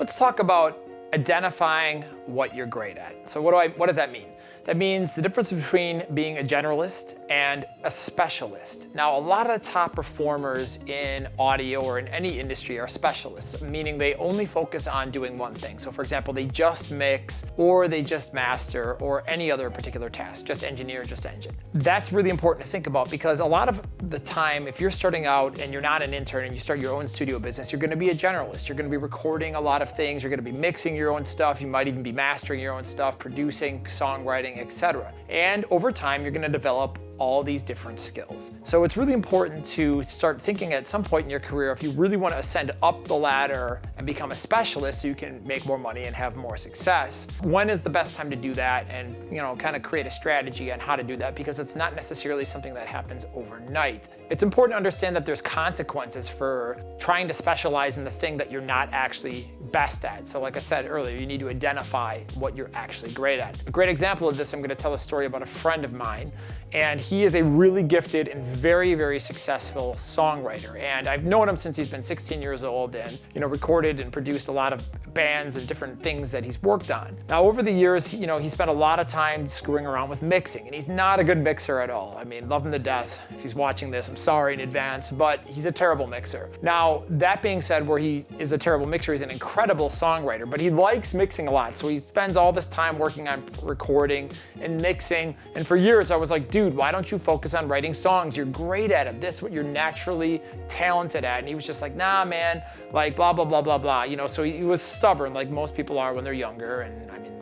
Let's talk about identifying what you're great at. So what does that mean? That means the difference between being a generalist and a specialist. Now, a lot of the top performers in audio or in any industry are specialists, meaning they only focus on doing one thing. So for example, they just mix or they just master or any other particular task, just engineer, just engine. That's really important to think about because a lot of the time, if you're starting out and you're not an intern and you start your own studio business, you're gonna be a generalist. You're gonna be recording a lot of things. You're gonna be mixing your own stuff. You might even be mastering your own stuff, producing, songwriting, etc. And over time, you're gonna develop all these different skills. So it's really important to start thinking at some point in your career, if you really want to ascend up the ladder and become a specialist so you can make more money and have more success, when is the best time to do that and kind of create a strategy on how to do that, because it's not necessarily something that happens overnight. It's important to understand that there's consequences for trying to specialize in the thing that you're not actually best at. So like I said earlier, you need to identify what you're actually great at. A great example of this, I'm going to tell a story about a friend of mine, and he is a really gifted and very, very successful songwriter. And I've known him since he's been 16 years old and, recorded and produced a lot of bands and different things that he's worked on. Now, over the years, he spent a lot of time screwing around with mixing, and he's not a good mixer at all. I mean, love him to death. If he's watching this, I'm sorry in advance, but he's a terrible mixer. Now, that being said, where he is a terrible mixer, he's an incredible songwriter, but he likes mixing a lot. So he spends all this time working on recording and mixing. And for years, I was like, dude, why don't you focus on writing songs? You're great at it. That's what you're naturally talented at. And he was just like, nah, man, like blah, blah, blah, blah, blah. So he was stubborn, like most people are when they're younger. And I mean,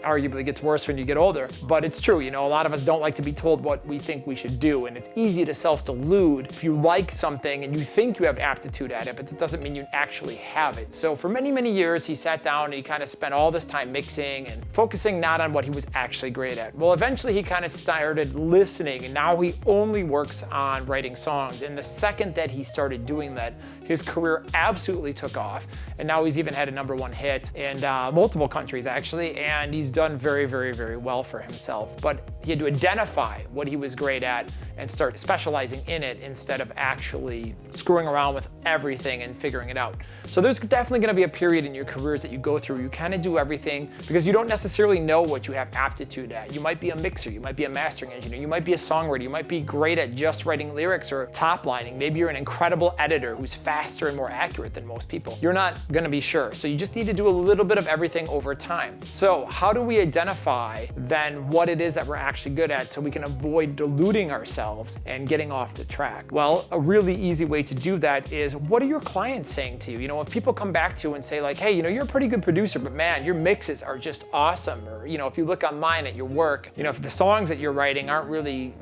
arguably gets worse when you get older, but it's true. A lot of us don't like to be told what we think we should do, and it's easy to self-delude if you like something and you think you have aptitude at it, but that doesn't mean you actually have it. So for many, many years, he sat down and he kind of spent all this time mixing and focusing not on what he was actually great at. Well, eventually he kind of started listening, and now he only works on writing songs. And the second that he started doing that, his career absolutely took off, and now he's even had a #1 hit in multiple countries actually, and he's done very, very, very well for himself. But he had to identify what he was great at and start specializing in it instead of actually screwing around with everything and figuring it out. So there's definitely going to be a period in your careers that you go through. You kind of do everything because you don't necessarily know what you have aptitude at. You might be a mixer, you might be a mastering engineer, you might be a songwriter, you might be great at just writing lyrics or top lining. Maybe you're an incredible editor who's faster and more accurate than most people. You're not going to be sure. So you just need to do a little bit of everything over time. So how do we identify then what it is that we're actually good at so we can avoid deluding ourselves and getting off the track? Well, a really easy way to do that is, what are your clients saying to you? If people come back to you and say like, hey, you're a pretty good producer, but man, your mixes are just awesome. Or, if you look online at your work, if the songs that you're writing aren't really,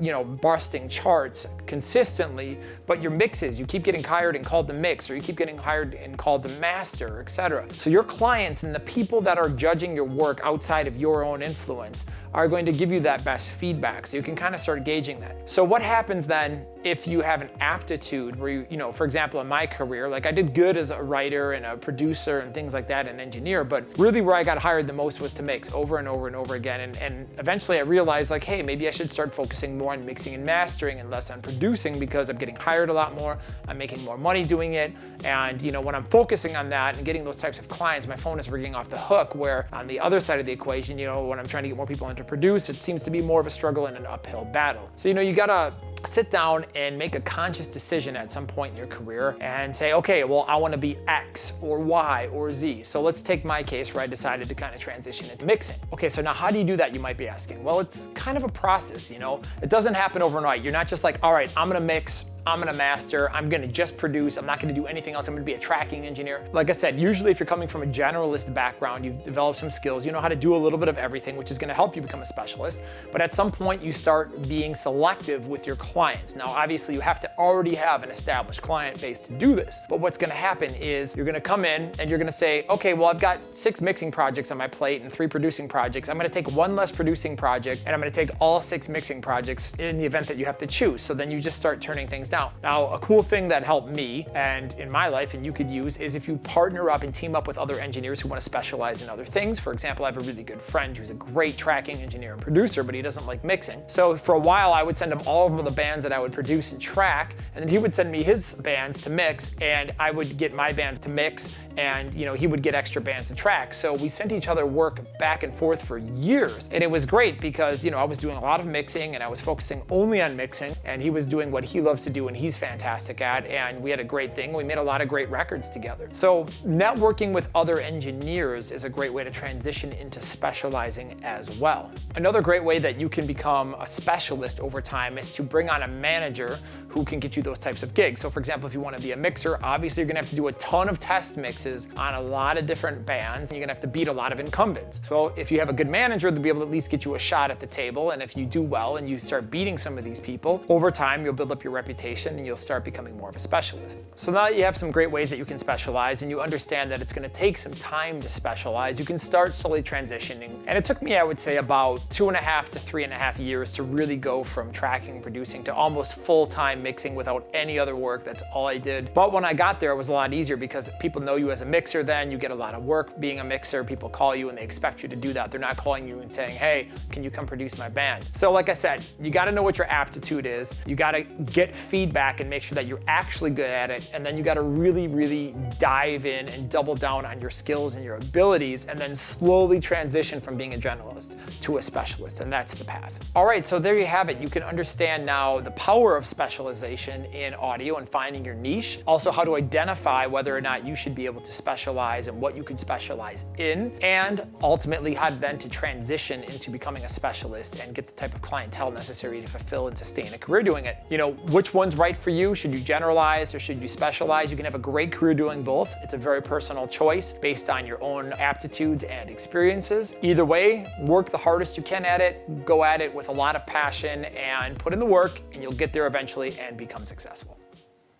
busting charts consistently, but your mixes, you keep getting hired and called to mix, or you keep getting hired and called to master, etc. So your clients and the people that are judging your work outside of your own influence are going to give you that best feedback. So you can kind of start gauging that. So what happens then if you have an aptitude where for example, in my career, like I did good as a writer and a producer and things like that, and engineer, but really where I got hired the most was to mix over and over and over again. And eventually I realized like, hey, maybe I should start focusing more on mixing and mastering and less on producing, because I'm getting hired a lot more, I'm making more money doing it. And when I'm focusing on that and getting those types of clients, my phone is ringing off the hook, where on the other side of the equation, when I'm trying to get more people into produce, it seems to be more of a struggle and an uphill battle. So you gotta sit down and make a conscious decision at some point in your career and say, okay, well, I want to be X or Y or Z. So let's take my case where I decided to kind of transition into mixing. Okay, so now how do you do that, you might be asking? Well, it's kind of a process, It doesn't happen overnight. You're not just like, all right, I'm gonna mix, I'm gonna master, I'm gonna just produce, I'm not gonna do anything else, I'm gonna be a tracking engineer. Like I said, usually if you're coming from a generalist background, you've developed some skills, you know how to do a little bit of everything, which is gonna help you become a specialist. But at some point you start being selective with your clients. Now, obviously you have to already have an established client base to do this. But what's gonna happen is you're gonna come in and you're gonna say, okay, well, I've got 6 mixing projects on my plate and 3 producing projects. I'm gonna take 1 less producing project and I'm gonna take all 6 mixing projects in the event that you have to choose. So then you just start turning things things down. Now, a cool thing that helped me and in my life and you could use is if you partner up and team up with other engineers who want to specialize in other things. For example, I have a really good friend who's a great tracking engineer and producer, but he doesn't like mixing. So for a while, I would send him all of the bands that I would produce and track, and then he would send me his bands to mix, and I would get my bands to mix, and he would get extra bands to track. So we sent each other work back and forth for years, and it was great because I was doing a lot of mixing and I was focusing only on mixing, and he was doing what he loves to do and he's fantastic at, and we had a great thing. We made a lot of great records together. So networking with other engineers is a great way to transition into specializing as well. Another great way that you can become a specialist over time is to bring on a manager who can get you those types of gigs. So for example, if you want to be a mixer, obviously you're gonna have to do a ton of test mixes on a lot of different bands. You're gonna have to beat a lot of incumbents. So if you have a good manager, they'll be able to at least get you a shot at the table. And if you do well and you start beating some of these people, over time you'll build up your reputation and you'll start becoming more of a specialist. So now that you have some great ways that you can specialize and you understand that it's gonna take some time to specialize, you can start slowly transitioning. And it took me, I would say, about 2.5 to 3.5 years to really go from tracking and producing to almost full-time mixing without any other work. That's all I did. But when I got there, it was a lot easier because people know you as a mixer then. You get a lot of work being a mixer. People call you and they expect you to do that. They're not calling you and saying, hey, can you come produce my band? So like I said, you gotta know what your aptitude is. You gotta get feedback and make sure that you're actually good at it. And then you gotta really, really dive in and double down on your skills and your abilities, and then slowly transition from being a generalist to a specialist. And that's the path. All right, so there you have it. You can understand now the power of specialization in audio and finding your niche. Also, how to identify whether or not you should be able to specialize and what you can specialize in, and ultimately how then to transition into becoming a specialist and get the type of clientele necessary to fulfill and sustain a career doing it. Which one's right for you? Should you generalize or should you specialize? You can have a great career doing both. It's a very personal choice based on your own aptitudes and experiences. Either way, work the hardest you can at it, go at it with a lot of passion and put in the work, and you'll get there eventually and become successful.